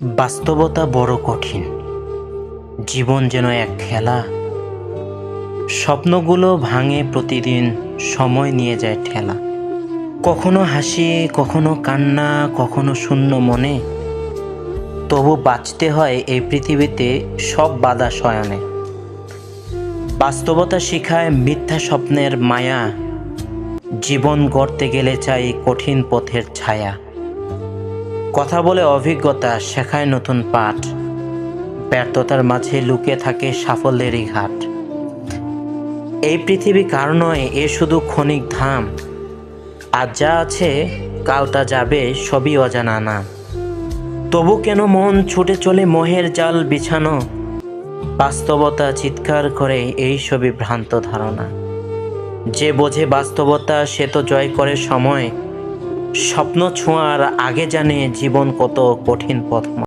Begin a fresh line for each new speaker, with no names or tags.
বাস্তবতা বড় কঠিন। জীবন যেন এক খেলা। স্বপ্নগুলো ভাঙে প্রতিদিন, সময় নিয়ে যায় ঠেলা। কখনো হাসি, কখনো কান্না, কখনো শূন্য মনে। তবু বাঁচতে হয় এই পৃথিবীতে সব বাধা শয়নে। বাস্তবতা শিখায় মিথ্যা স্বপ্নের মায়া। জীবন গড়তে গেলে চাই কঠিন পথের ছায়া। কথা বলে অভিজ্ঞতা, শেখায় নতুন পাঠ। ব্যর্থতার মাঝে লুকিয়ে থাকে সাফল্যেরই ঘাট। এই পৃথিবী কার নয়, এ শুধু ক্ষণিক ধাম। আজ যা আছে কাল তা যাবে, সবই অজানা নাম। তবু কেন মন ছুটে চলে মোহের জাল বিছানো। বাস্তবতা চিৎকার করে এই সবই ভ্রান্ত ধারণা। যে বোঝে বাস্তবতা সে তো জয় করে সময়। স্বপ্ন ছোঁয়ার আগে জানে জীবন কত কঠিন পথ।